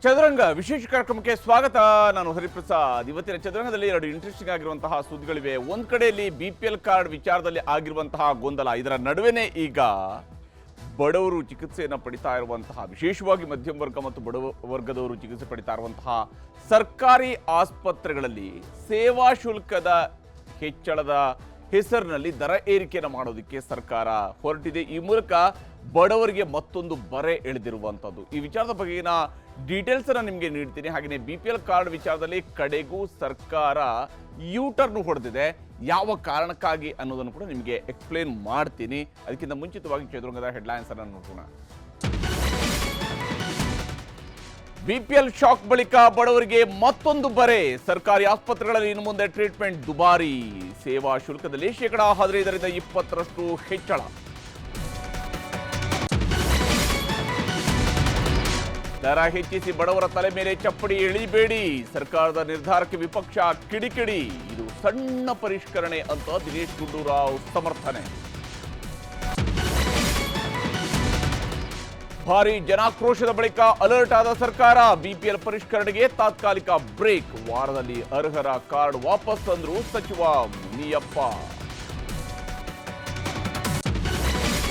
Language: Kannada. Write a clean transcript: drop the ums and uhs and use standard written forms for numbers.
ಚದುರಂಗ ವಿಶೇಷ ಕಾರ್ಯಕ್ರಮಕ್ಕೆ ಸ್ವಾಗತ. ನಾನು ಹರಿಪ್ರಸಾದ್. ಇವತ್ತಿನ ಚದುರಂಗದಲ್ಲಿ ಎರಡು ಇಂಟ್ರೆಸ್ಟಿಂಗ್ ಆಗಿರುವಂತಹ ಸುದ್ದಿಗಳಿವೆ. ಒಂದ್ ಕಡೆಯಲ್ಲಿ BPL ಕಾರ್ಡ್ ವಿಚಾರದಲ್ಲಿ ಆಗಿರುವಂತಹ ಗೊಂದಲ, ಇದರ ನಡುವೆನೇ ಈಗ ಬಡವರು ಚಿಕಿತ್ಸೆಯನ್ನು ಪಡಿತಾ ಇರುವಂತಹ, ವಿಶೇಷವಾಗಿ ಮಧ್ಯಮ ವರ್ಗ ಮತ್ತು ಬಡವ ವರ್ಗದವರು ಚಿಕಿತ್ಸೆ ಪಡಿತಾ ಇರುವಂತಹ ಸರ್ಕಾರಿ ಆಸ್ಪತ್ರೆಗಳಲ್ಲಿ ಸೇವಾ ಶುಲ್ಕದ ಹೆಚ್ಚಳದ ಹೆಸರಿನಲ್ಲಿ ದರ ಏರಿಕೆಯನ್ನು ಮಾಡೋದಕ್ಕೆ ಸರ್ಕಾರ ಹೊರಟಿದೆ. ಈ ಮೂಲಕ ಬಡವರಿಗೆ ಮತ್ತೊಂದು ಬರೆ ಎಳೆದಿರುವಂಥದ್ದು. ಈ ವಿಚಾರದ ಬಗೆಗಿನ ಡೀಟೇಲ್ಸ್ ಅನ್ನು ನಿಮಗೆ ನೀಡ್ತೀನಿ. ಹಾಗೆಯೇ BPL ಕಾರ್ಡ್ ವಿಚಾರದಲ್ಲಿ ಕಡೆಗೂ ಸರ್ಕಾರ ಯೂಟರ್ನ್ ಹೊಡೆದಿದೆ. ಯಾವ ಕಾರಣಕ್ಕಾಗಿ ಅನ್ನೋದನ್ನು ಕೂಡ ನಿಮಗೆ ಎಕ್ಸ್ಪ್ಲೇನ್ ಮಾಡ್ತೀನಿ. ಅದಕ್ಕಿಂತ ಮುಂಚಿತವಾಗಿ ಚದುರಂಗದ ಹೆಡ್ಲೈನ್ಸ್ ಅನ್ನು ನೋಡೋಣ. BPL ಶಾಕ್ ಬಳಿಕ ಬಡವರಿಗೆ ಮತ್ತೊಂದು ಬರೆ. ಸರ್ಕಾರಿ ಆಸ್ಪತ್ರೆಗಳಲ್ಲಿ ಇನ್ನು ಮುಂದೆ ಟ್ರೀಟ್ಮೆಂಟ್ ದುಬಾರಿ. ಸೇವಾ ಶುಲ್ಕದಲ್ಲಿ 15% 20% ಹೆಚ್ಚಳ. ದರ ಹೆಚ್ಚಿಸಿ ಬಡವರ ತಲೆ ಮೇಲೆ ಚಪ್ಪಡಿ ಎಳಿಬೇಡಿ. ಸರ್ಕಾರದ ನಿರ್ಧಾರಕ್ಕೆ ವಿಪಕ್ಷ ಕಿಡಿಕಿಡಿ. ಇದು ಸಣ್ಣ ಪರಿಷ್ಕರಣೆ ಅಂತ ದಿನೇಶ್ ಗುಂಡೂರಾವ್ ಸಮರ್ಥನೆ. ಭಾರಿ ಜನಾಕ್ರೋಶದ ಬಳಿಕ ಅಲರ್ಟ್ ಆದ ಸರ್ಕಾರ. BPL ಪರಿಷ್ಕರಣೆಗೆ ತಾತ್ಕಾಲಿಕ ಬ್ರೇಕ್. ವಾರದಲ್ಲಿ ಅರ್ಹರ ಕಾರ್ಡ್ ವಾಪಸ್ ತಂದ್ರು ಸಚಿವ ಮುನಿಯಪ್ಪ.